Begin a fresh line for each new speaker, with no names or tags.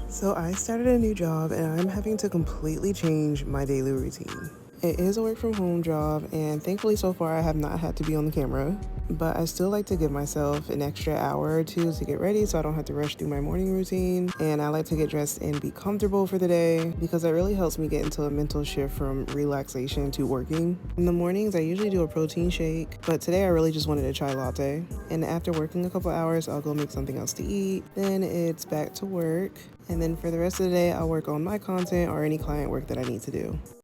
So I started a new job and I'm having to completely change my daily routine. It is a work from home job, and thankfully so far I have not had to be on the camera, but I still like to give myself an extra hour or two to get ready so I don't have to rush through my morning routine. And I like to get dressed and be comfortable for the day because it really helps me get into a mental shift from relaxation to working. In the mornings, I usually do a protein shake, but today I really just wanted a chai latte. And after working a couple hours, I'll go make something else to eat. Then it's back to work. And then for the rest of the day, I'll work on my content or any client work that I need to do.